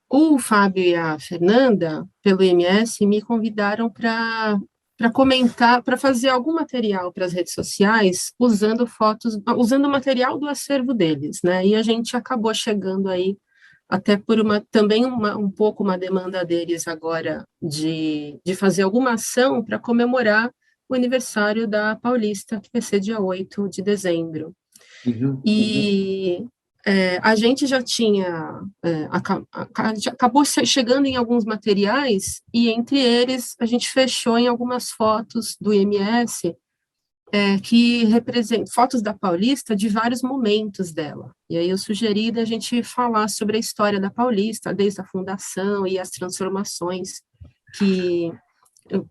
O Fábio e a Fernanda, pelo IMS, me convidaram para comentar, para fazer algum material para as redes sociais, usando fotos, usando o material do acervo deles, né? E a gente acabou chegando aí até por um pouco uma demanda deles agora de fazer alguma ação para comemorar o aniversário da Paulista, que vai ser dia 8 de dezembro. Uhum. E a gente já tinha, acabou chegando em alguns materiais, e entre eles a gente fechou em algumas fotos do IMS, que representam fotos da Paulista de vários momentos dela. E aí eu sugeri da gente falar sobre a história da Paulista, desde a fundação e as transformações que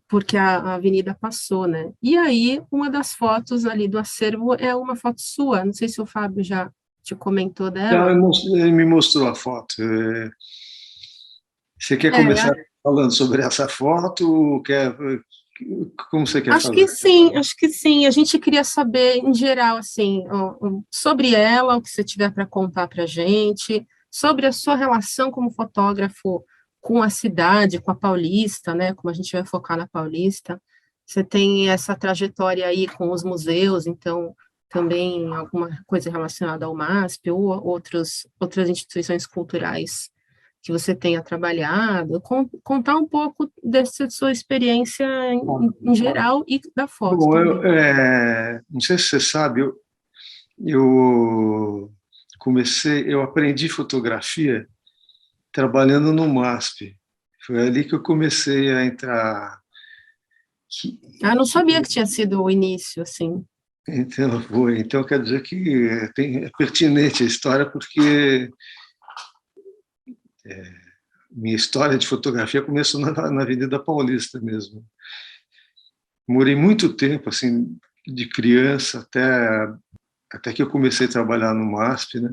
porque a avenida passou, né? E aí, uma das fotos ali do acervo é uma foto sua, não sei se o Fábio já te comentou Então, dela. ele me mostrou a foto. Você quer É, começar falando sobre essa foto? Ou como você quer fazer? acho que sim. A gente queria saber, em geral, assim, sobre ela, o que você tiver para contar para a gente, sobre a sua relação como fotógrafo com a cidade, com a Paulista, né? Como a gente vai focar na Paulista. Você tem essa trajetória aí com os museus, então também alguma coisa relacionada ao MASP ou outras instituições culturais que você tenha trabalhado, contar um pouco dessa sua experiência em geral e da foto Bom, também. não sei se você sabe, eu eu aprendi fotografia trabalhando no MASP. Foi ali que eu comecei a entrar. que- Ah, não sabia que tinha sido o início, assim. então quer dizer que é pertinente a história, porque minha história de fotografia começou na Avenida Paulista mesmo. Morei muito tempo, assim, de criança até que eu comecei a trabalhar no MASP, né?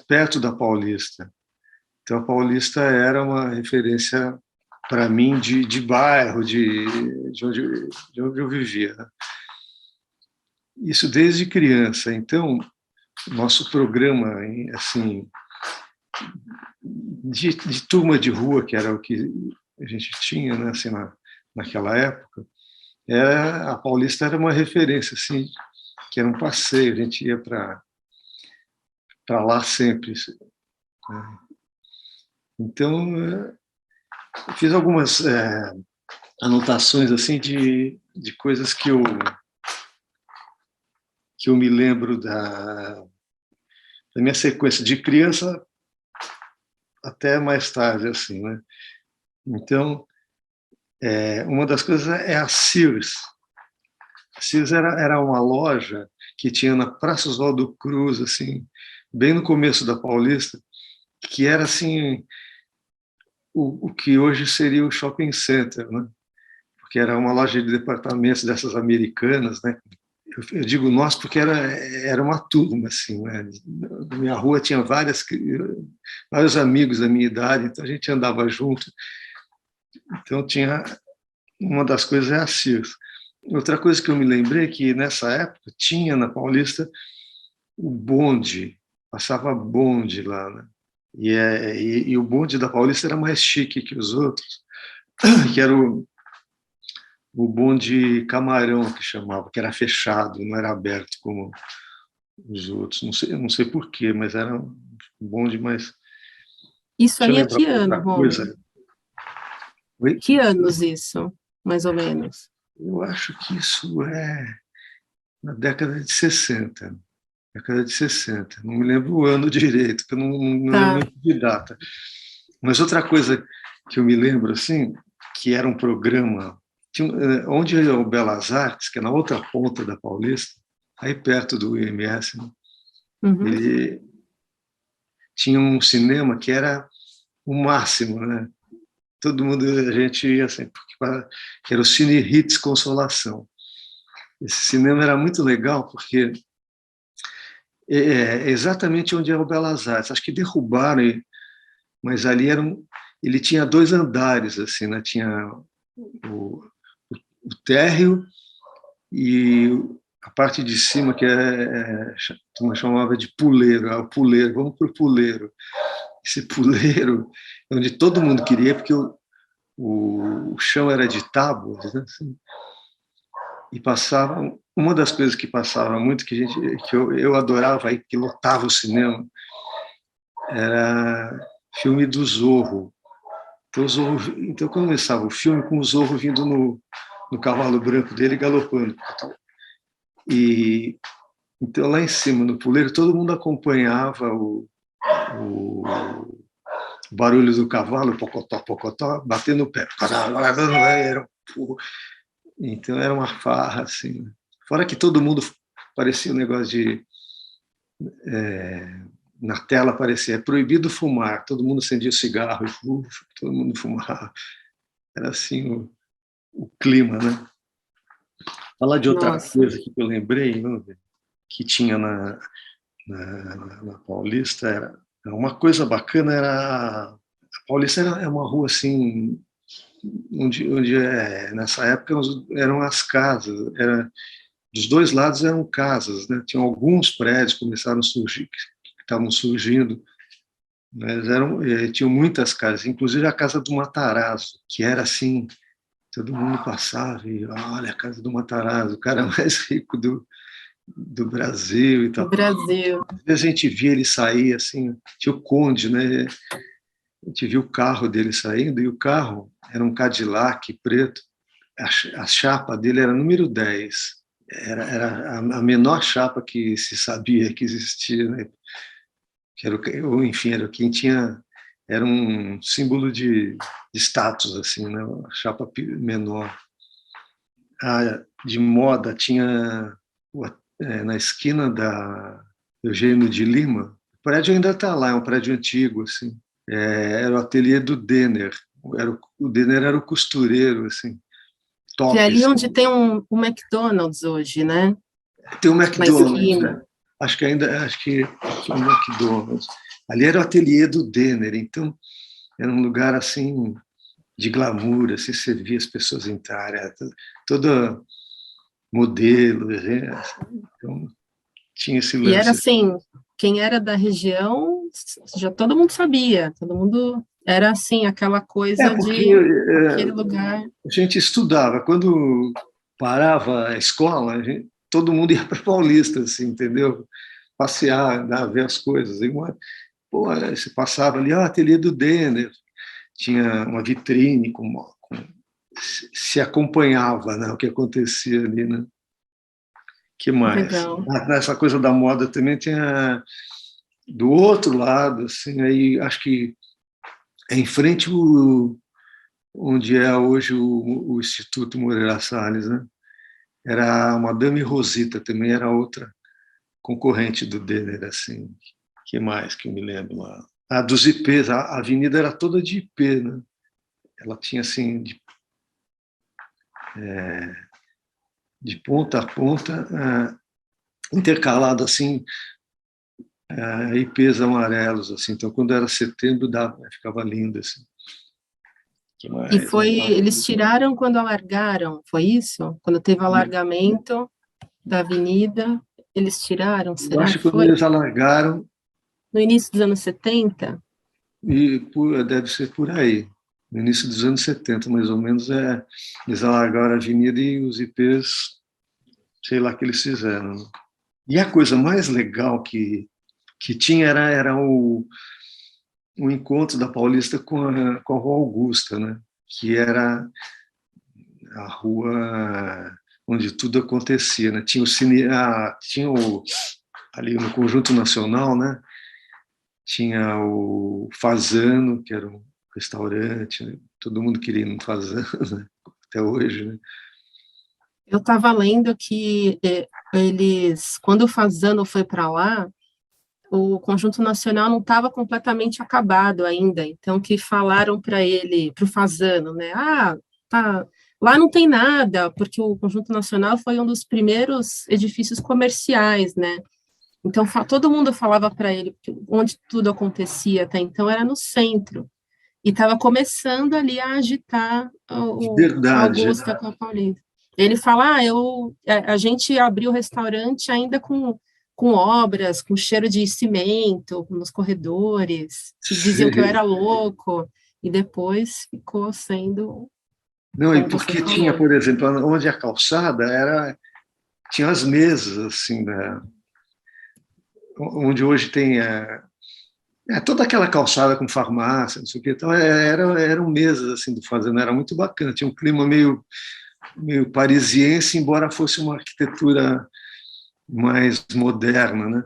Perto da Paulista. Então, a Paulista era uma referência para mim de bairro, de onde eu vivia, né? Isso desde criança. Então, nosso programa, assim, de turma de rua, que era o que a gente tinha, né, assim, naquela época, a Paulista era uma referência, assim, que era um passeio, a gente ia para lá sempre, né? Então, eu fiz algumas anotações assim de coisas que eu me lembro da minha sequência de criança até mais tarde, assim, né? Então, uma das coisas é a Sears. A Sears era uma loja que tinha na Praça Oswaldo Cruz, assim, bem no começo da Paulista, que era assim o que hoje seria o shopping center, né? Porque era uma loja de departamentos dessas americanas, né? Eu digo nós porque era uma turma, assim, né? Na minha rua tinha vários amigos da minha idade, então a gente andava junto. Então tinha uma das coisas é a Sears. Outra coisa que eu me lembrei é que nessa época tinha na Paulista o bonde, passava bonde lá, né? E o bonde da Paulista era mais chique que os outros, que era o bonde camarão que chamava, que era fechado, não era aberto como os outros. Não sei por quê, mas era um bonde mais. Isso Deixa eu aí é lembrar que outra ano, Rômulo? coisa. Oi? Que anos isso, mais ou menos? Eu acho que isso é na década de 60. Década de 60. Não me lembro o ano direito, porque eu não lembro Tá. muito de data. Mas outra coisa que eu me lembro, assim, que era um programa, onde é o Belas Artes, que é na outra ponta da Paulista, aí perto do IMS, né? Uhum. Ele tinha um cinema que era o máximo, né? Todo mundo, a gente ia assim, que era o Cine Hits Consolação. Esse cinema era muito legal porque é exatamente onde é o Belas Artes. Acho que derrubaram, mas ali ele tinha dois andares, assim, né? Tinha o, o térreo e a parte de cima, que turma chamava de puleiro, o puleiro, vamos para o puleiro. Esse puleiro, onde todo mundo queria, porque o chão era de tábuas, né? Assim, e passavam, uma das coisas que passava muito, que eu adorava, aí, que lotava o cinema, era filme do Zorro. Então começava o filme com o Zorro vindo no cavalo branco dele, galopando. E então, lá em cima, no puleiro, todo mundo acompanhava o barulho do cavalo, pocotó, pocotó, batendo o pé. Então, era uma farra, assim. Fora que todo mundo parecia um negócio de... na tela aparecia, é proibido fumar, todo mundo acendia cigarro, todo mundo fumava. Era assim o clima, né? Falar de outra coisa que eu lembrei, não? Que tinha na Paulista, era uma coisa bacana, a Paulista é uma rua assim, onde nessa época eram as casas, dos dois lados eram casas, né? Tinham alguns prédios que começaram a surgir, que estavam surgindo, mas tinham muitas casas, inclusive a casa do Matarazzo, que era assim, todo mundo passava e olha a casa do Matarazzo, o cara mais rico do Brasil e tal. Do Brasil. Às vezes a gente via ele sair assim, tinha o Conde, né? A gente viu o carro dele saindo, e o carro era um Cadillac preto, a chapa dele era número 10, era a menor chapa que se sabia que existia, né? Que era, ou enfim, era quem tinha, era um símbolo de status, assim, né? A chapa menor. De moda tinha na esquina da Eugênio de Lima, o prédio ainda está lá, é um prédio antigo, assim. Era o ateliê do Denner. O Denner era o costureiro, assim, top. Que é ali assim. onde tem um McDonald's hoje, né? Tem um McDonald's, né? Acho que é um McDonald's. Ali era o ateliê do Denner, então era um lugar assim de glamour, assim, você via as pessoas entrarem, toda modelo, né? Então tinha esse lance. E era assim, quem era da região, já todo mundo sabia, todo mundo era assim, aquela coisa de aquele lugar. A gente estudava, quando parava a escola, todo mundo ia para Paulista, assim, entendeu? Passear, ver as coisas. E você passava ali, ateliê do Denner, tinha uma vitrine se acompanhava, né, o que acontecia ali, né? Que mais? Legal. Nessa coisa da moda também tinha do outro lado, assim, aí acho que é em frente onde é hoje o Instituto Moreira Salles, né? Era a Madame Rosita, também era outra concorrente do Denner, assim. Que mais que eu me lembro lá? Dos IPs, a avenida era toda de IP, né? Ela tinha assim de ponta a ponta, intercalado assim, IPs amarelos, assim. Então, quando era setembro, ficava lindo, assim. E eles tiraram quando alargaram, foi isso? Quando teve o alargamento da avenida, eles tiraram, será acho que que foi? eles alargaram... No início dos anos 70? Deve ser por aí. No início dos anos 70, mais ou menos, eles alargaram a avenida e os IPs, sei lá o que eles fizeram. E a coisa mais legal que tinha era o encontro da Paulista com a Rua Augusta, né? Que era a rua onde tudo acontecia, né? Tinha ali no Conjunto Nacional, né? Tinha o Fazano, que era um restaurante, né? Todo mundo queria ir no Fazano, né? Até hoje, né? Eu estava lendo que eles, quando o Fazano foi para lá, o Conjunto Nacional não estava completamente acabado ainda, então que falaram para ele, para o Fazano, né? Tá, lá não tem nada, porque o Conjunto Nacional foi um dos primeiros edifícios comerciais, né? Então todo mundo falava para ele que onde tudo acontecia até então era no centro, e estava começando ali a agitar a Verdade. Augusta com a Paulista. Ele fala, a gente abriu o restaurante ainda com com obras, com cheiro de cimento nos corredores, que diziam que eu era louco, e depois ficou sendo, Não, e como você porque tinha, falou. por exemplo, onde a calçada era, tinha as mesas, assim, onde hoje tem toda aquela calçada com farmácia, não sei o que, então eram mesas assim do fazenda, era muito bacana, tinha um clima meio parisiense, embora fosse uma arquitetura mais moderna, né?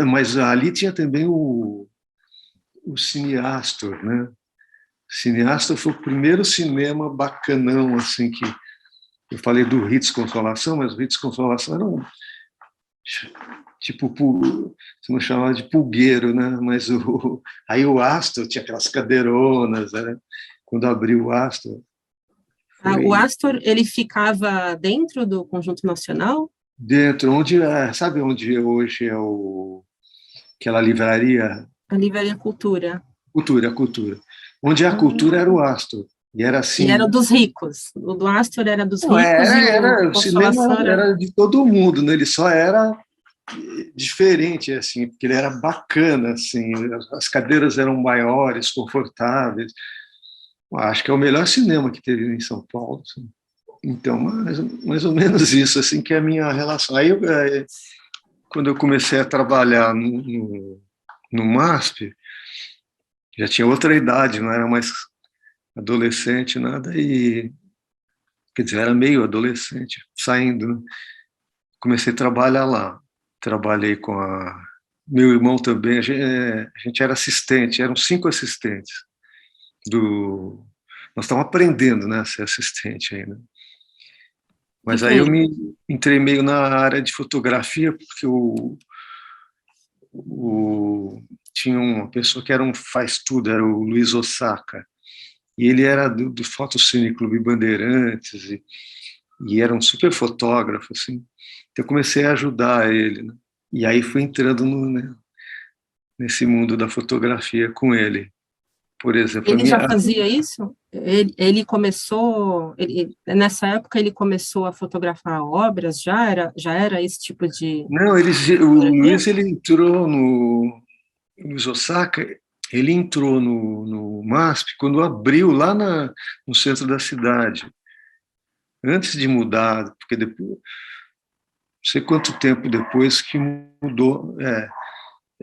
Mas ali tinha também o Cine Astor, né? O Cine Astor foi o primeiro cinema bacanão, assim, que eu falei do Ritz Consolação, mas o Ritz Consolação era tipo, você não chamava de pulgueiro, né? Mas aí o Astor tinha aquelas cadeironas, né? Quando abriu o Astor, O foi Astor, ele ficava dentro do Conjunto Nacional? dentro, onde, sabe onde hoje é aquela livraria A Livraria Cultura. Cultura. Onde a cultura Ah, era o Astor. E era e era assim. dos ricos. O do Astor era dos Não, ricos e o o cinema Consolação era... era de todo mundo, né? Ele só era diferente, assim, porque ele era bacana, assim, as cadeiras eram maiores, confortáveis. Acho que é o melhor cinema que teve em São Paulo. Assim. Então, mais ou menos isso, assim, que é a minha relação. Aí, quando eu comecei a trabalhar no MASP, já tinha outra idade, não era mais adolescente, nada, e, quer dizer, era meio adolescente, saindo, né? Comecei a trabalhar lá. Trabalhei com meu irmão também, a gente era assistente, eram 5 assistentes. Nós estávamos aprendendo, né, a ser assistente ainda. Que Mas aí eu é? me entrei meio na área de fotografia, porque tinha uma pessoa que era um faz-tudo, era o Luiz Osaka, e ele era do Fotocine Clube Bandeirantes, e era um super fotógrafo, assim. Então eu comecei a ajudar ele, né? E aí fui entrando nesse mundo da fotografia com ele. Por exemplo, Ele já fazia isso? Ele começou, nessa época ele começou a fotografar obras, já era esse tipo de não, o fotografia? Luiz ele entrou Luiz Osaka, ele entrou no MASP quando abriu lá no centro da cidade, antes de mudar, porque depois, não sei quanto tempo depois que mudou,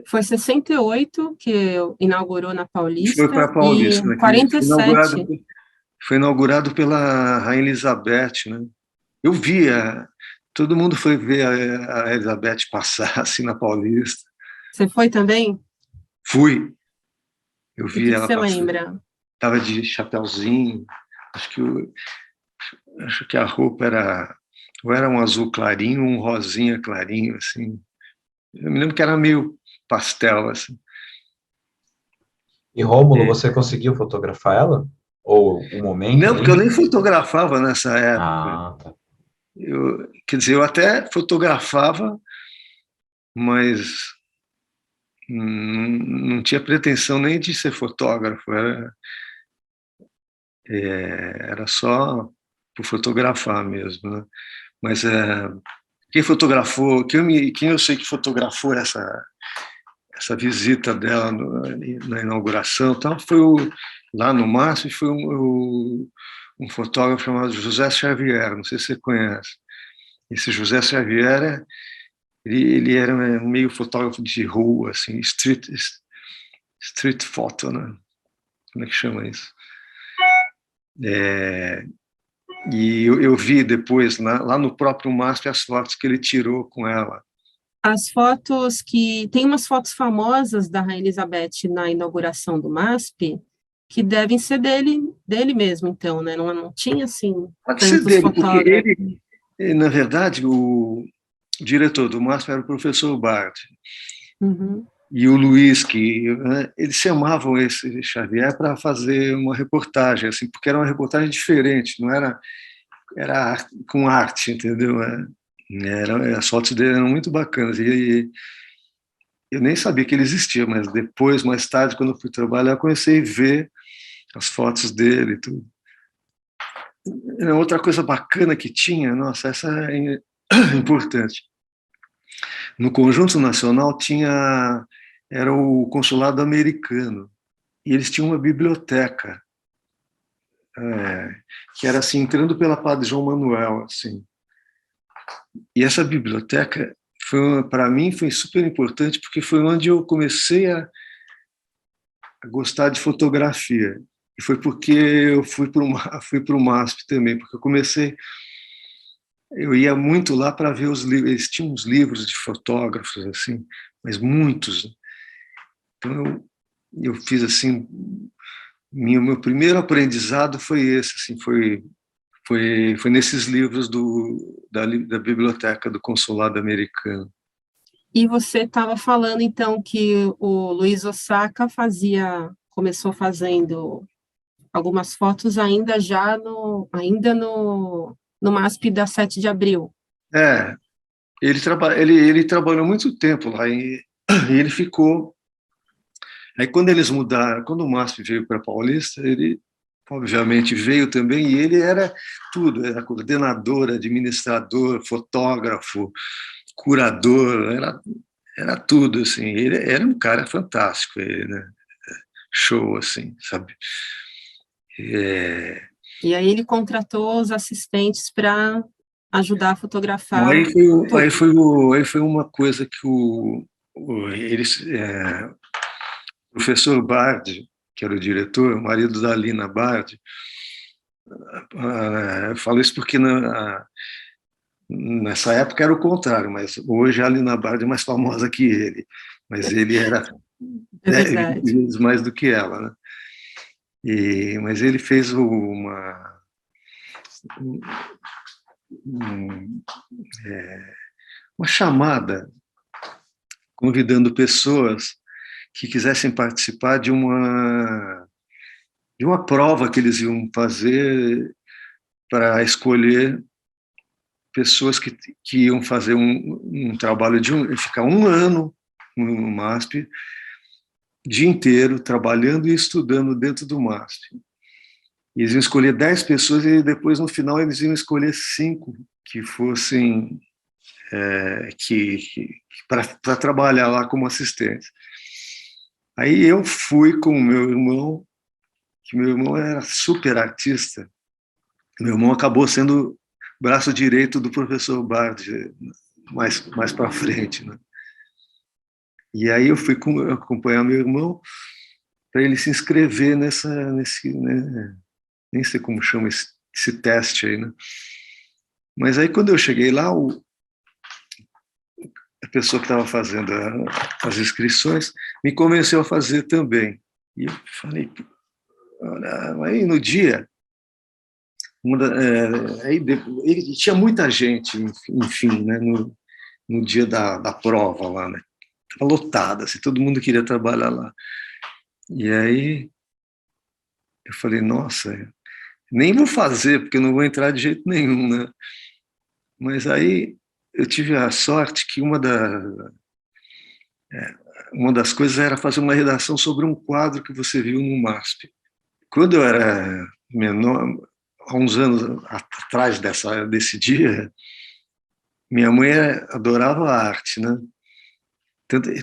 Foi 68 que inaugurou na foi Paulista para e Paulista, né, que 47. foi inaugurado pela Rainha Elizabeth, né? Eu via, todo mundo foi ver a Elizabeth passar assim na Paulista. Você foi também? Fui, eu E o vi que ela você passar. lembra? Estava de chapéuzinho, acho que a roupa era ou era um azul clarinho, ou um rosinha clarinho, assim. Eu me lembro que era meio pastel, assim. E Rômulo, É. você conseguiu fotografar ela? Ou o momento Não, porque ali? eu nem fotografava nessa época. Ah, tá. Quer dizer, eu até fotografava, mas não tinha pretensão nem de ser fotógrafo. Era só por fotografar mesmo, né? Mas quem fotografou, quem eu sei que fotografou essa visita dela na inauguração, tal, foi lá no MASP, foi um fotógrafo chamado José Xavier, não sei se você conhece. Esse José Xavier, ele era meio fotógrafo de rua, assim, street photo, né? Como é que chama isso? E eu vi depois, lá no próprio MASP, as fotos que ele tirou com ela. As fotos que... Tem umas fotos famosas da Rainha Elizabeth na inauguração do MASP, que devem ser dele mesmo, então, né? Não tinha, assim, Pode ser tantos dele, porque fotógrafos. na verdade, o diretor do MASP era o professor Bart. Uhum. E o Luiz, eles chamavam esse Xavier para fazer uma reportagem, assim, porque era uma reportagem diferente, não era com arte, entendeu? As fotos dele eram muito bacanas. E eu nem sabia que ele existia, mas depois, mais tarde, quando eu fui trabalhar, eu comecei a ver as fotos dele e tudo. Outra coisa bacana que tinha, nossa, essa é importante. No Conjunto Nacional era o consulado americano, e eles tinham uma biblioteca, que era assim, entrando pela Padre João Manuel, assim. E essa biblioteca, para mim, foi super importante, porque foi onde eu comecei a gostar de fotografia. E foi porque eu fui para o MASP também, porque eu ia muito lá para ver os livros, eles tinham uns livros de fotógrafos, assim, mas muitos. Então eu fiz assim, meu primeiro aprendizado foi esse, assim, foi nesses livros da biblioteca do consulado americano. E você estava falando, então, que o Luiz Osaka começou fazendo algumas fotos no MASP da 7 de abril. É, ele trabalhou muito tempo lá e ele ficou. Aí quando eles mudaram, quando o MASP veio para Paulista, ele obviamente veio também e ele era tudo, era coordenador, administrador, fotógrafo, curador, era tudo assim. Ele era um cara fantástico, ele, né? Show assim, sabe? E aí ele contratou os assistentes para ajudar a fotografar. Aí foi uma coisa que o professor Bardi, que era o diretor, o marido da Lina Bardi, falou isso porque nessa época era o contrário, mas hoje a Lina Bardi é mais famosa que ele, mas ele era 10 vezes mais do que ela, né? Mas ele fez uma chamada convidando pessoas que quisessem participar de uma prova que eles iam fazer para escolher pessoas que iam fazer um trabalho ficar um ano no MASP, dia inteiro, trabalhando e estudando dentro do MASP. Eles iam escolher 10 pessoas e depois, no final, eles iam escolher 5 que fossem para trabalhar lá como assistentes. Aí eu fui com o meu irmão, que meu irmão era super artista. Meu irmão acabou sendo braço direito do professor Bard mais para frente, né? E aí eu fui acompanhar meu irmão para ele se inscrever nesse, né, nem sei como chama esse teste aí, né? Mas aí quando eu cheguei lá, a pessoa que estava fazendo as inscrições me convenceu a fazer também. E eu falei, aí no dia, aí tinha muita gente, enfim, né, no dia da prova lá, né? Estava lotada, assim, todo mundo queria trabalhar lá. E aí eu falei, nossa, nem vou fazer, porque eu não vou entrar de jeito nenhum, né? Mas aí eu tive a sorte que uma das coisas era fazer uma redação sobre um quadro que você viu no MASP. Quando eu era menor, há uns anos atrás desse dia, minha mãe adorava a arte, né?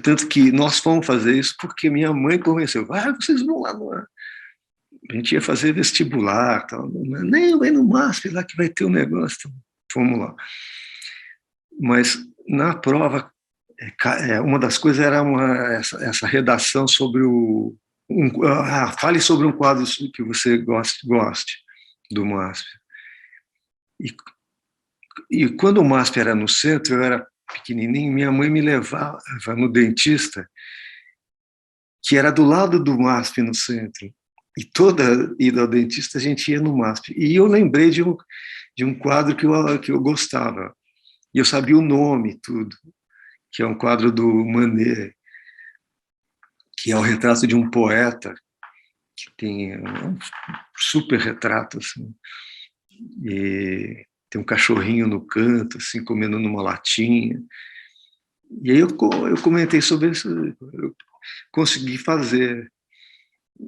Tanto que nós fomos fazer isso porque minha mãe convenceu. Vocês vão lá. A gente ia fazer vestibular. Tal. Nem vai no MASP lá que vai ter um negócio. Então, fomos lá. Mas na prova, uma das coisas era essa redação sobre fale sobre um quadro que você goste do MASP. E quando o MASP era no centro, eu era pequenininho, minha mãe me levava no dentista, que era do lado do MASP no centro. E toda ida ao dentista a gente ia no MASP. E eu lembrei de um quadro que eu gostava. E eu sabia o nome, tudo, que é um quadro do Manet, que é o retrato de um poeta, que tem um super retrato, assim, e tem um cachorrinho no canto, assim, comendo numa latinha. E aí eu comentei sobre isso, eu consegui fazer.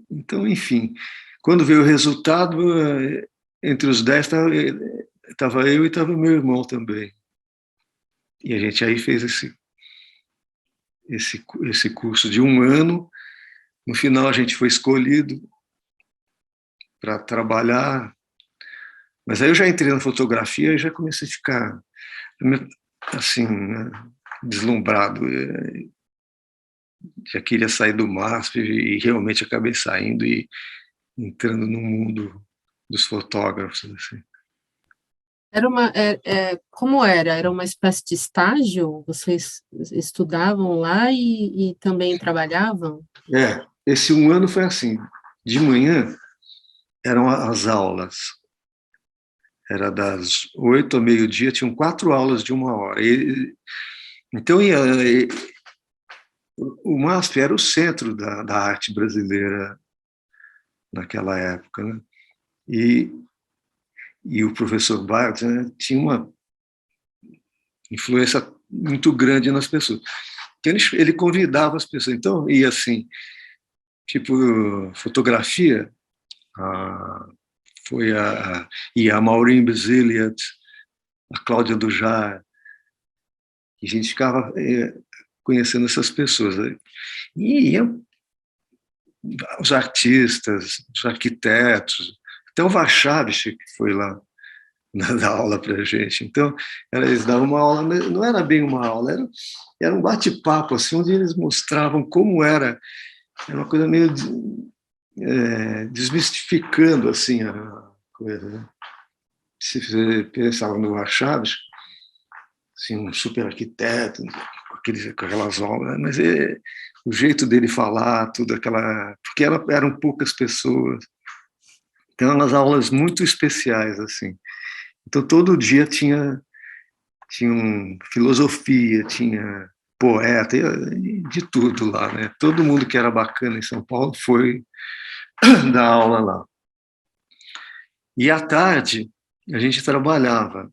Então, enfim, quando veio o resultado, entre os 10 estava eu e estava meu irmão também. E a gente aí fez esse curso de 1 ano. No final, a gente foi escolhido para trabalhar. Mas aí eu já entrei na fotografia e já comecei a ficar assim, né, deslumbrado. Já queria sair do MASP e realmente acabei saindo e entrando no mundo dos fotógrafos. Assim. Como era? Era uma espécie de estágio? Vocês estudavam lá e também trabalhavam? Esse 1 ano foi assim. De manhã eram as aulas. Era das 8 ao meio-dia, tinham 4 aulas de 1 hora. Então, o MASP era o centro da arte brasileira naquela época. Né? E o professor Bart, né, tinha uma influência muito grande nas pessoas. Então, ele convidava as pessoas. Então, ia assim, tipo, fotografia, foi a Maureen Basiliot, a Cláudia Dujar, e a gente ficava conhecendo essas pessoas. Né? E iam os artistas, os arquitetos, até o Warchavchik que foi lá dar aula para a gente. Então, eles davam uma aula, não era bem uma aula, era um bate-papo, assim, onde eles mostravam como era uma coisa meio desmistificando assim, a coisa. Né? Se você pensava no Warchavchik, assim, um super arquiteto, com aquelas obras, mas o jeito dele falar, tudo aquela. Porque eram poucas pessoas. Então, eram umas aulas muito especiais, assim. Então, todo dia tinha filosofia, tinha poeta, de tudo lá, né? Todo mundo que era bacana em São Paulo foi dar aula lá. E à tarde, a gente trabalhava.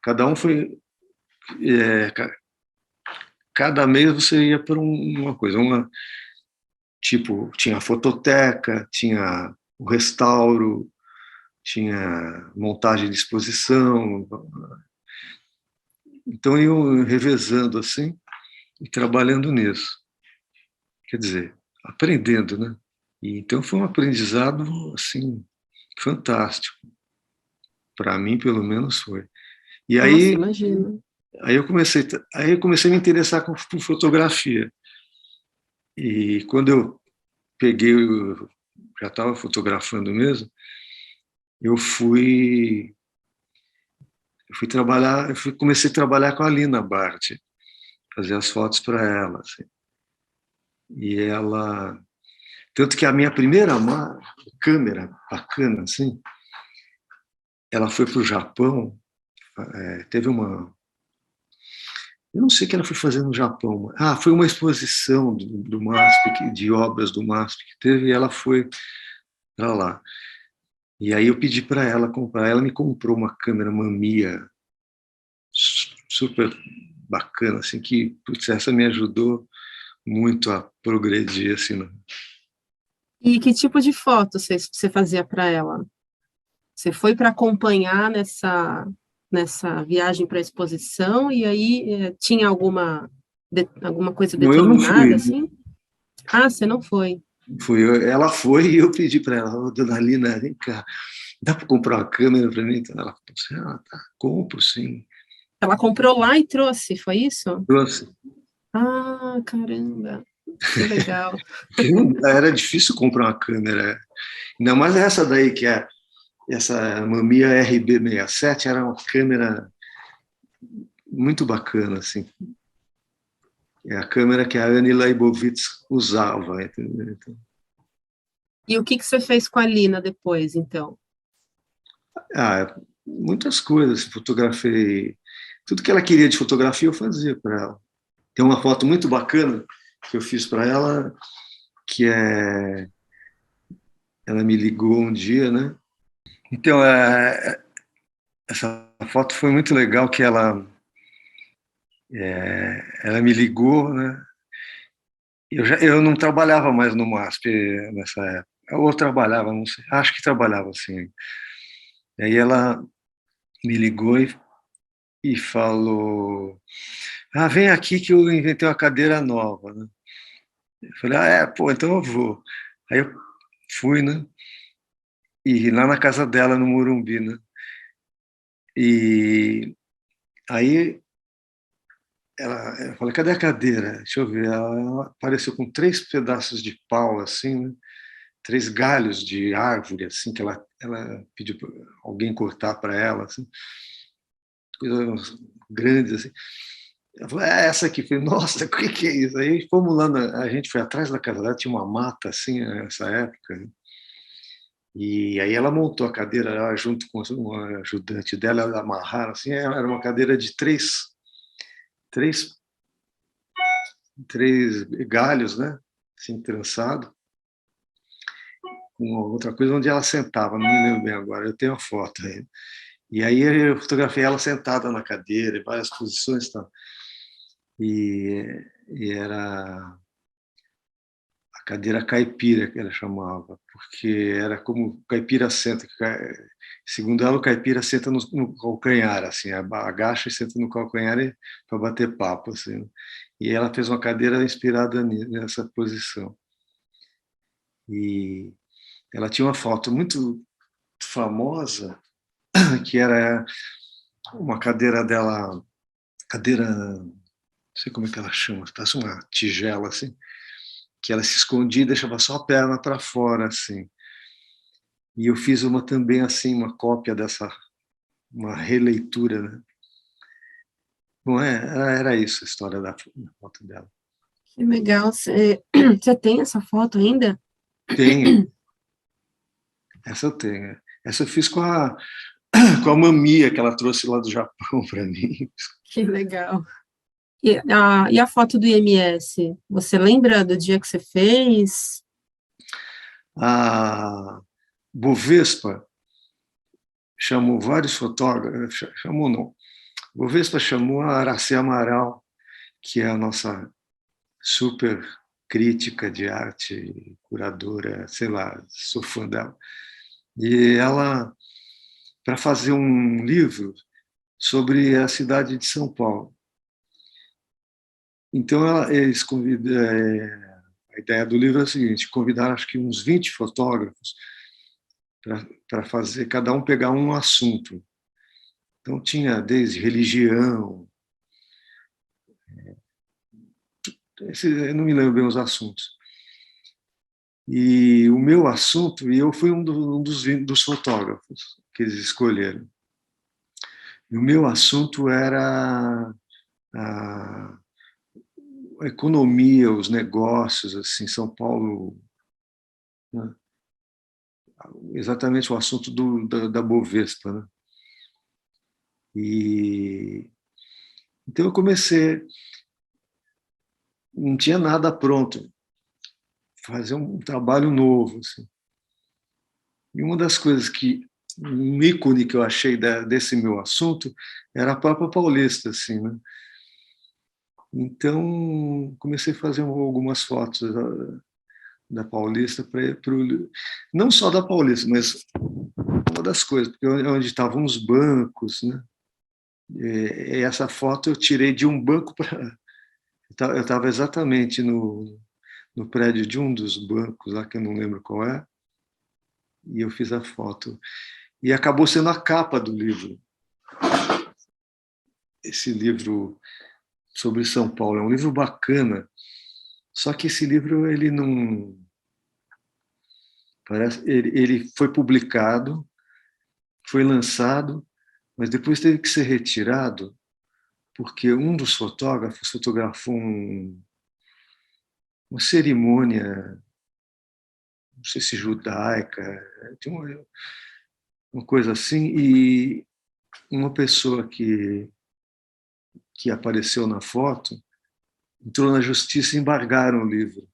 Cada um foi. Cada mês você ia para uma coisa. Tipo, tinha a fototeca, tinha o restauro, tinha montagem de exposição. Então, eu revezando assim e trabalhando nisso. Quer dizer, aprendendo, né? E, então, foi um aprendizado, assim, fantástico. Para mim, pelo menos, foi. E Nossa, aí, imagino. aí eu comecei a me interessar por fotografia. E quando eu já estava fotografando mesmo, eu trabalhar, comecei a trabalhar com a Lina Bart, fazer as fotos para ela. Assim. E ela. Tanto que a minha primeira câmera bacana, assim, ela foi para o Japão, teve uma. Eu não sei o que ela foi fazer no Japão. Foi uma exposição do MASP, de obras do MASP que teve, e ela foi para lá. E aí eu pedi para ela comprar. Ela me comprou uma câmera Mamiya super bacana, assim, que putz, essa me ajudou muito a progredir, assim. Né? E que tipo de foto você fazia para ela? Você foi para acompanhar nessa viagem para a exposição e aí tinha alguma coisa Não, eu não determinada, fui. assim? Ah, você não foi. Ela foi e eu pedi para ela, dona Lina, vem cá, dá para comprar uma câmera para mim? Então ela falou assim, tá, compro sim. Ela comprou lá e trouxe, foi isso? Trouxe. Ah, caramba, que legal. Era difícil comprar uma câmera. Ainda mais essa daí, que é essa Mamiya RB67, era uma câmera muito bacana, assim. É a câmera que a Annie Leibovitz usava, entendeu? Então, E o que você fez com a Lina depois, então? muitas coisas. Fotografei tudo que ela queria de fotografia, eu fazia para ela. Tem uma foto muito bacana que eu fiz para ela, que ela me ligou um dia, né? Então, essa foto foi muito legal, que ela me ligou, né? Eu não trabalhava mais no MASP nessa época. Ou eu trabalhava, não sei. Acho que trabalhava, sim. E aí ela me ligou e falou: ah, vem aqui que eu inventei uma cadeira nova, né? Eu falei: ah, pô, então eu vou. Aí eu fui, né? E lá na casa dela, no Morumbi, né? E aí eu falei: cadê a cadeira? Deixa eu ver. Ela apareceu com 3 pedaços de pau, assim, né? 3 galhos de árvore, assim, que ela pediu para alguém cortar para ela, assim, coisas grandes, assim. Ela falou: é essa aqui. Eu falei: nossa, o que é isso? Aí fomos lá, a gente foi atrás da casa dela, tinha uma mata, assim, nessa época, né? E aí ela montou a cadeira, ela, junto com uma ajudante dela, ela amarraram, assim, era uma cadeira de três, três galhos, né? Assim, trançado, com outra coisa onde ela sentava, não me lembro bem agora, eu tenho a foto aí. E aí eu fotografei ela sentada na cadeira, em várias posições e tal. E era a cadeira caipira, que ela chamava, porque era como caipira senta. Segundo ela, o caipira senta no calcanhar, assim, agacha e senta no calcanhar para bater papo, assim. E ela fez uma cadeira inspirada nessa posição. E ela tinha uma foto muito famosa, que era uma cadeira dela, cadeira, não sei como é que ela chama, parece uma tigela, assim, que ela se escondia e deixava só a perna para fora, assim. E eu fiz uma também, assim, uma cópia dessa, uma releitura, né? Não é? Era isso a história da foto dela. Que legal. Você tem essa foto ainda? Tenho, essa eu tenho. Essa eu fiz com a mamia que ela trouxe lá do Japão para mim. Que legal. E a foto do IMS? Você lembra do dia que você fez? A Bovespa chamou vários fotógrafos, chamou não, Bovespa chamou a Araci Amaral, que é a nossa super crítica de arte, curadora, sei lá, sou fã dela. E ela, para fazer um livro sobre a cidade de São Paulo. Então, eles convidam, a ideia do livro é a seguinte: convidaram acho que uns 20 fotógrafos para fazer, cada um pegar um assunto. Então, tinha desde religião, eu não me lembro bem os assuntos. E o meu assunto, e eu fui um dos fotógrafos que eles escolheram. E o meu assunto era a economia, os negócios, assim, São Paulo, né? Exatamente o assunto da Bovespa, né? E então eu comecei, não tinha nada pronto, fazer um trabalho novo, assim. E uma das coisas um ícone que eu achei desse meu assunto era a Papa Paulista, assim, né? Então comecei a fazer algumas fotos da Paulista não só da Paulista, mas uma das coisas, porque onde estavam os bancos, né? E essa foto eu tirei de um banco para. Eu estava exatamente no prédio de um dos bancos lá, que eu não lembro qual é, e eu fiz a foto. E acabou sendo a capa do livro. Esse livro sobre São Paulo é um livro bacana, só que esse livro ele não parece, ele foi publicado, foi lançado, mas depois teve que ser retirado porque um dos fotógrafos fotografou uma cerimônia, não sei se judaica, tinha uma coisa assim, e uma pessoa que apareceu na foto entrou na justiça e embargaram o livro.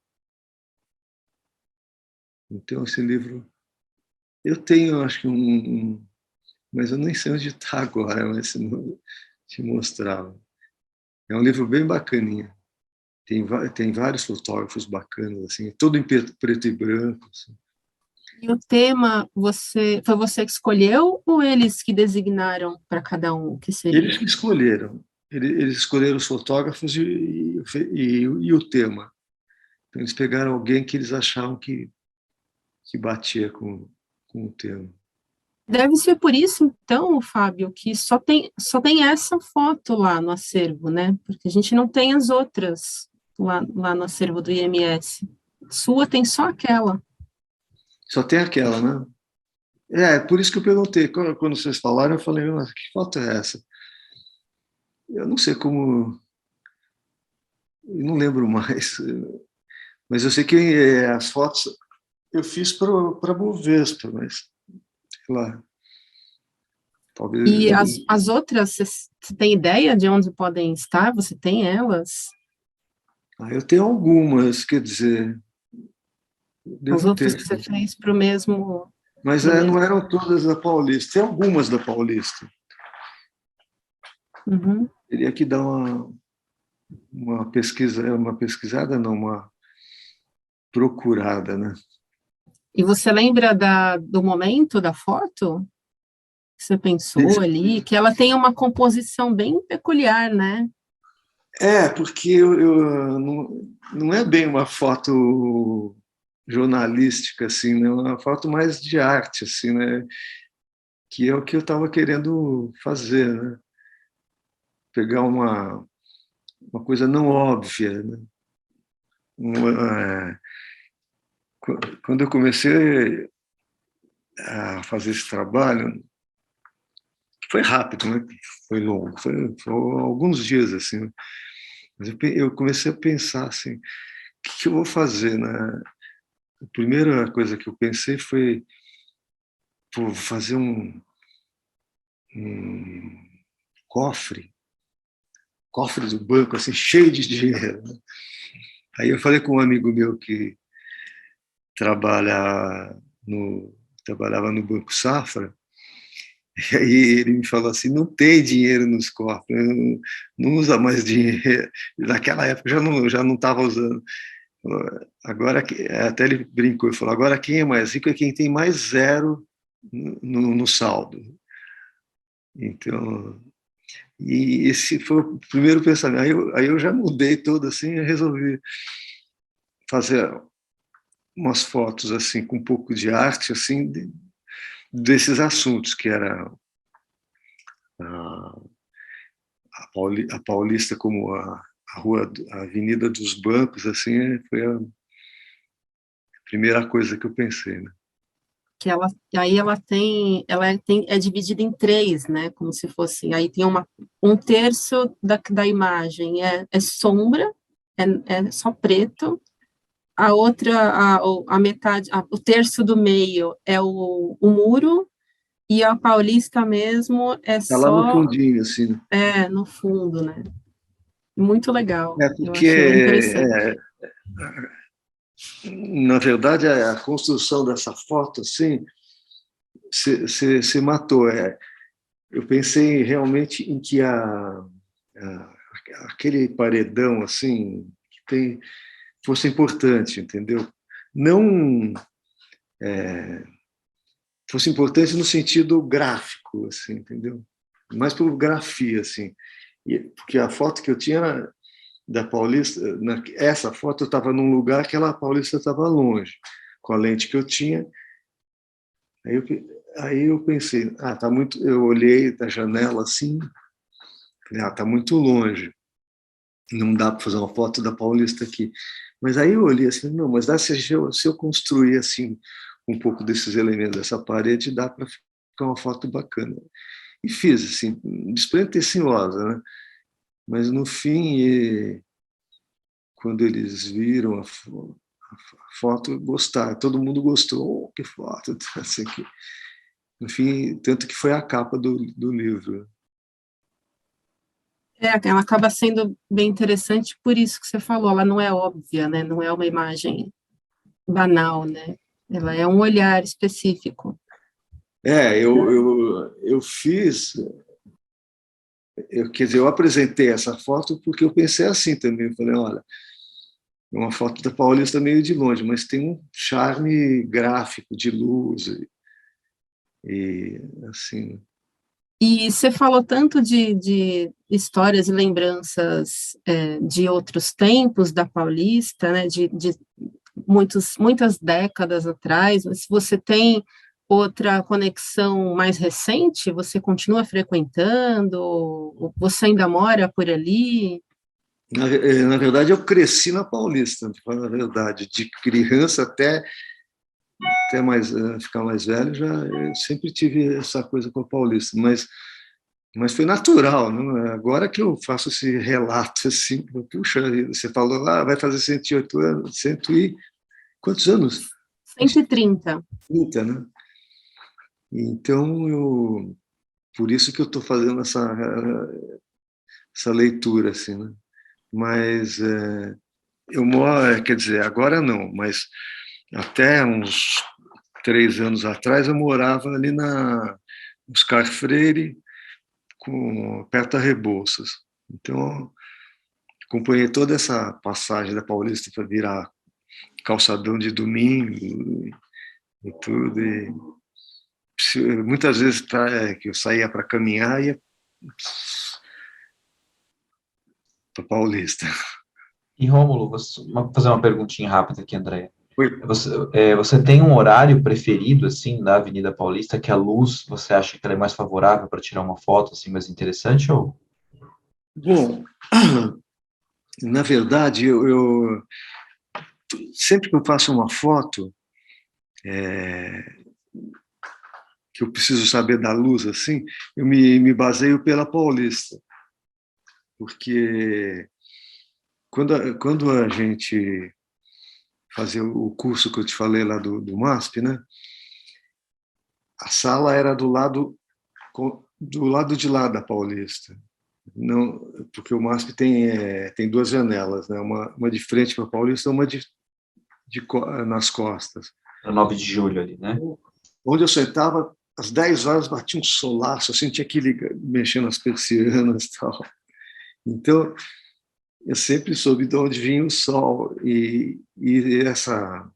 Então, esse livro, eu tenho, acho que mas eu nem sei onde está agora, mas se não te mostrava. É um livro bem bacaninha. Tem vários fotógrafos bacanas, assim, todo em preto e branco. Assim. E o tema, foi você que escolheu ou eles que designaram para cada um o que Eles seria? que escolheram. Eles escolheram os fotógrafos e o tema. Então, eles pegaram alguém que eles achavam que batia com o tema. Deve ser por isso, então, Fábio, que só tem essa foto lá no acervo, né? Porque a gente não tem as outras lá no acervo do IMS. Sua tem só aquela. Só tem aquela, né? Por isso que eu perguntei. Quando vocês falaram, eu falei, mas que foto é essa? Eu não sei como. Eu não lembro mais. Mas eu sei que as fotos eu fiz para Bovespa, mas sei lá, E talvez. as outras, você tem ideia de onde podem estar? Você tem elas? Eu tenho algumas, quer dizer, As devo outras ter. que você fez para o mesmo, Mas pro não mesmo. eram todas da Paulista. Tem algumas da Paulista. Uhum. Teria que dar uma pesquisa, uma pesquisada, não, uma procurada, né? E você lembra do momento da foto que você pensou ali? Que ela tem uma composição bem peculiar, né? Porque não é bem uma foto jornalística, assim, né? É uma foto mais de arte, assim, né? Que é o que eu estava querendo fazer, né? Pegar uma coisa não óbvia, né? Uma, quando eu comecei a fazer esse trabalho, foi rápido, né? Foi longo, foi alguns dias assim. Mas eu comecei a pensar assim, o que eu vou fazer, né? A primeira coisa que eu pensei foi fazer um cofre, cofre do banco assim cheio de dinheiro, né? Aí eu falei com um amigo meu que trabalha no trabalhava no Banco Safra. E aí ele me falou assim, não tem dinheiro nos cofres, não usa mais dinheiro. Naquela época já não estava usando. Agora, até ele brincou e falou, agora quem é mais rico é quem tem mais zero no saldo. Então, e esse foi o primeiro pensamento. Aí eu já mudei todo assim, e resolvi fazer umas fotos assim com um pouco de arte assim desses assuntos que era a, a Paulista como a rua, a Avenida dos Bancos, assim, foi a primeira coisa que eu pensei, né? Que aí ela é dividida em três, né? Como se fosse, aí tem um terço da imagem é sombra, é só preto, a outra, a metade, o terço do meio é o muro, e a Paulista mesmo é Tá lá no só fundinho, assim, né? no fundo, né? Muito legal, eu Porque, achei interessante. na verdade, a construção dessa foto, assim, se matou. Eu pensei realmente em que aquele paredão, assim, que tem, fosse importante, entendeu? Não fosse importante no sentido gráfico, assim, entendeu? Mais por grafia, assim. Porque a foto que eu tinha era da Paulista, essa foto eu estava num lugar que a Paulista estava longe, com a lente que eu tinha. Aí eu, aí eu pensei, tá muito. Eu olhei da janela assim, falei, tá muito longe, não dá para fazer uma foto da Paulista aqui. Mas aí eu olhei assim, não, mas dá se eu construir assim um pouco desses elementos dessa parede, dá para ficar uma foto bacana. E fiz assim, despretensiosa, né? Mas no fim, quando eles viram a foto, gostaram, todo mundo gostou, que foto, assim, que, enfim, tanto que foi a capa do livro. Ela acaba sendo bem interessante por isso que você falou, ela não é óbvia, né? Não é uma imagem banal, né? Ela é um olhar específico. Eu fiz, quer dizer, eu apresentei essa foto porque eu pensei assim também, eu falei, olha, uma foto da Paulista meio de longe, mas tem um charme gráfico de luz e assim. E você falou tanto de histórias e lembranças de outros tempos da Paulista, né, de muitas décadas atrás, mas se você tem outra conexão mais recente, você continua frequentando, ou você ainda mora por ali? Na verdade, eu cresci na Paulista, para falar a verdade, de criança até ficar mais velho, eu sempre tive essa coisa com a Paulista, mas foi natural, né? Agora que eu faço esse relato assim, puxa, você falou lá, vai fazer 108 anos, quantos anos? 130. 30, né? Então, por isso que eu estou fazendo essa leitura, assim, né? Mas eu moro, quer dizer, agora não, mas até uns 3 anos atrás eu morava ali na Oscar Freire, perto da Rebouças. Então, acompanhei toda essa passagem da Paulista para virar calçadão de domingo e tudo. E muitas vezes que eu saía para caminhar e ia para Paulista. E Rômulo, vou fazer uma perguntinha rápida aqui, André. Foi. Você tem um horário preferido, assim, na Avenida Paulista, que a luz, você acha que ela é mais favorável para tirar uma foto, assim, mais interessante, ou? Bom, na verdade, eu sempre que eu faço uma foto, que eu preciso saber da luz, assim, eu me baseio pela Paulista, porque quando a gente fazia o curso que eu te falei lá do MASP, né? A sala era do lado de lá da Paulista. Não, porque o MASP tem duas janelas, né? Uma de frente para a Paulista, uma nas costas. No 9 de julho ali, né? Onde eu sentava, às 10 horas batia um solaço, assim, tinha que mexer nas persianas e tal. Então, eu sempre soube de onde vinha o sol e essa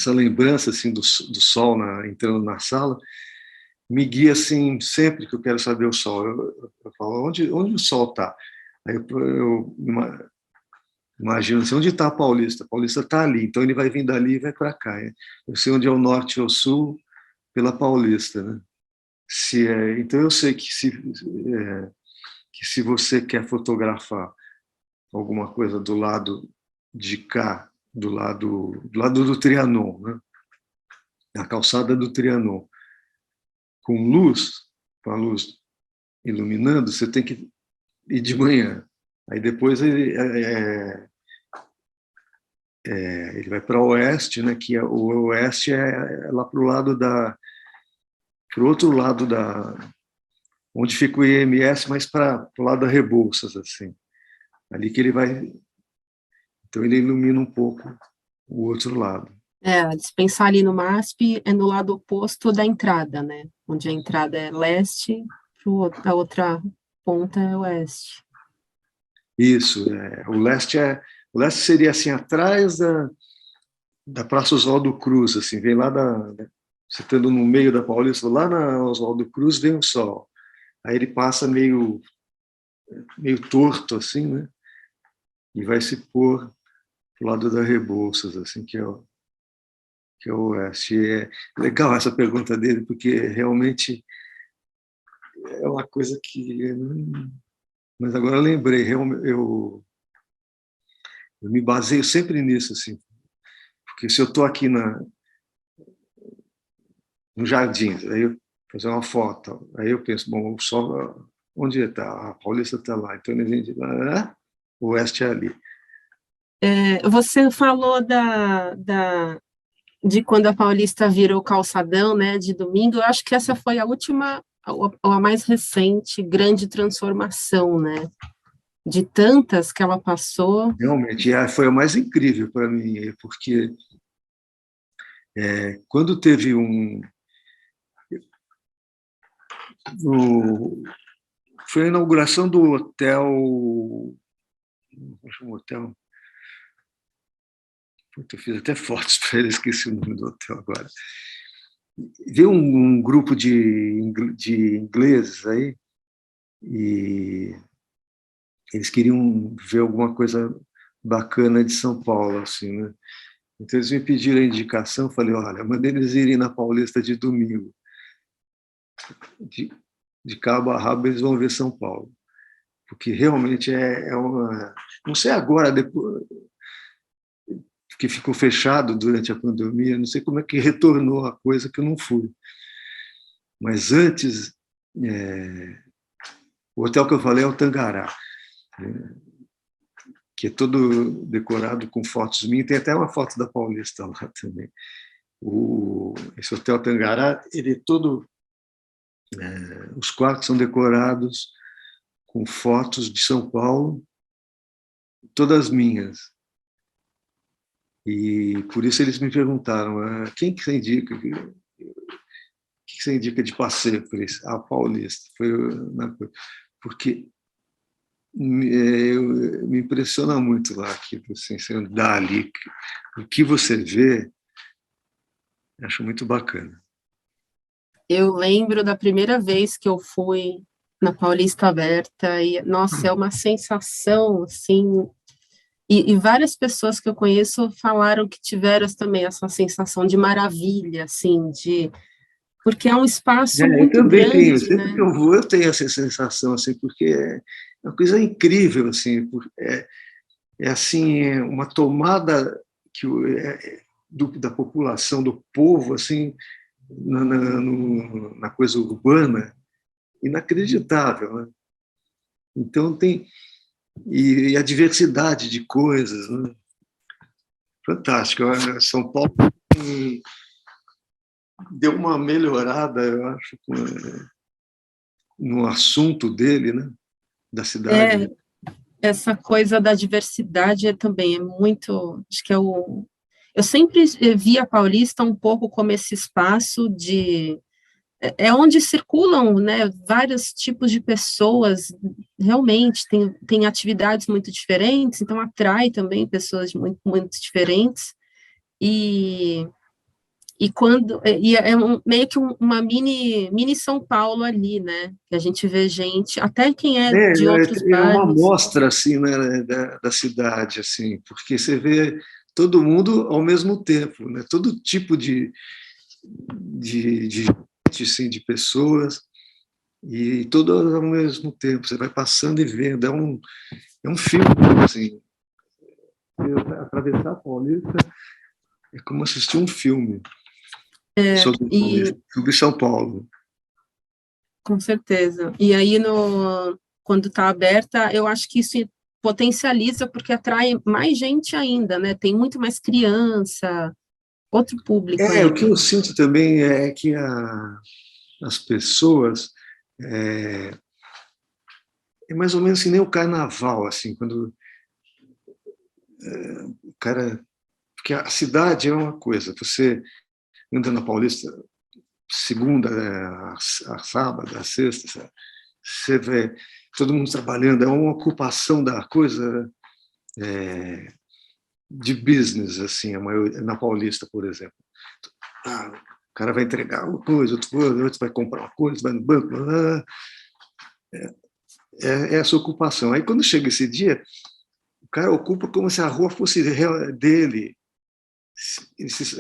lembrança assim do sol entrando na sala me guia assim sempre que eu quero saber o sol. Eu falo onde o sol está. Aí eu imagino assim, onde está a Paulista? A Paulista está ali, então ele vai vir dali e vai para cá. Eu sei onde é o norte e o sul pela Paulista, né? Então eu sei que se você quer fotografar alguma coisa do lado de cá, do lado do Trianon, né? A calçada do Trianon, com a luz iluminando, você tem que ir de manhã. Aí depois ele vai para o oeste, né? Que o oeste é lá para o outro lado onde fica o IMS, mas para o lado da Rebouças, assim. Ali que ele vai. Então ele ilumina um pouco o outro lado. Dispensar ali no MASP é no lado oposto da entrada, né? Onde a entrada é leste, a outra ponta é oeste. Isso. O leste seria assim atrás da Praça Oswaldo Cruz, assim, vem lá você estando no meio da Paulista, lá na Oswaldo Cruz vem o sol. Aí ele passa meio torto, assim, né? E vai se pôr pro lado da Rebouças, assim, que é o oeste. É legal essa pergunta dele, porque realmente é uma coisa que... Mas agora eu lembrei, eu me baseio sempre nisso, assim, porque se eu estou aqui no jardim, aí eu fazer uma foto, aí eu penso, bom, o sol, onde está? A Paulista está lá, então ele vem de lá, o oeste é ali. Você falou de quando a Paulista virou calçadão, né, de domingo. Eu acho que essa foi a última, ou a mais recente, grande transformação, né? De tantas que ela passou. Realmente, foi o mais incrível para mim, porque quando teve foi a inauguração do hotel, como chama o hotel? Eu fiz até fotos para ele, esqueci o nome do hotel agora. Veio um grupo de ingleses aí, e eles queriam ver alguma coisa bacana de São Paulo, assim, né? Então eles me pediram a indicação, falei, olha, mandei eles irem na Paulista de domingo. De cabo a rabo eles vão ver São Paulo. Porque realmente é uma... Não sei agora, depois que ficou fechado durante a pandemia, não sei como é que retornou a coisa que eu não fui. Mas antes, o hotel que eu falei é o Tangará, né, que é todo decorado com fotos minhas, tem até uma foto da Paulista lá também. Esse hotel Tangará, ele é todo... os quartos são decorados com fotos de São Paulo, todas minhas. E por isso eles me perguntaram, quem que você indica? O que você indica de passeio por isso? A Paulista. Porque me impressiona muito lá aquilo, assim, você andar ali, o que você vê, acho muito bacana. Eu lembro da primeira vez que eu fui na Paulista Aberta e, nossa, é uma sensação, assim, e várias pessoas que eu conheço falaram que tiveram também essa sensação de maravilha, assim, porque é um espaço Eu muito também tenho, grande, sempre né? que eu vou, eu tenho essa sensação, assim, porque é uma coisa incrível, assim, assim, uma tomada que da população, do povo, assim, na coisa urbana, inacreditável, né? Então tem e a diversidade de coisas, né? Fantástico. São Paulo deu uma melhorada, eu acho, no assunto dele, né? Da cidade. É, essa coisa da diversidade também é muito, acho que eu sempre vi a Paulista um pouco como esse espaço é onde circulam, né, vários tipos de pessoas, realmente, tem atividades muito diferentes, então atrai também pessoas muito, muito diferentes, e, meio que uma mini São Paulo ali, né, que a gente vê gente, até quem é de outros É uma bairros. amostra assim, né, da cidade, assim, porque você vê todo mundo ao mesmo tempo, né? Todo tipo de gente, assim, de pessoas, e todas ao mesmo tempo. Você vai passando e vendo. É um filme, assim. Atravessar a Paulista é como assistir um filme sobre E Paulista, sobre São Paulo. com certeza. E aí, quando está aberta, eu acho que isso potencializa porque atrai mais gente ainda, né? Tem muito mais criança, outro público O aí. que eu sinto também é que as pessoas é mais ou menos assim, nem o carnaval, assim, quando o cara... Porque a cidade é uma coisa, você anda na Paulista segunda, a sábado, a sexta, você vê todo mundo trabalhando, é uma ocupação da coisa de business, assim, na Paulista, por exemplo. O cara vai entregar uma coisa, outra coisa, outro vai comprar uma coisa, vai no banco, é essa ocupação. Aí, quando chega esse dia, o cara ocupa como se a rua fosse dele.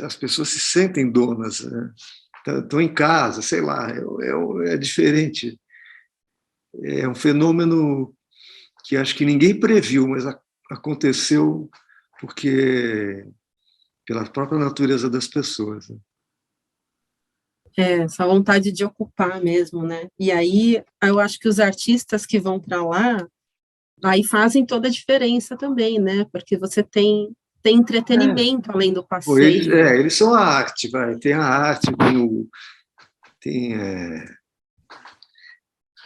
As pessoas se sentem donas, né? Estão em casa, sei lá, é diferente. É um fenômeno que acho que ninguém previu, mas aconteceu porque pela própria natureza das pessoas. Né? Essa vontade de ocupar mesmo, né? E aí, eu acho que os artistas que vão para lá, aí fazem toda a diferença também, né? Porque você tem entretenimento além do passeio. Eles são a arte, vai. Tem a arte, tem,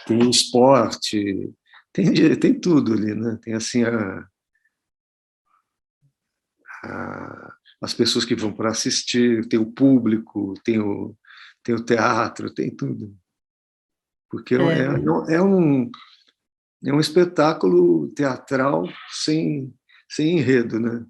tem o esporte, tem tudo ali, né? Tem assim as pessoas que vão para assistir, tem o público, tem o teatro, tem tudo. Porque é um espetáculo teatral sem enredo, né?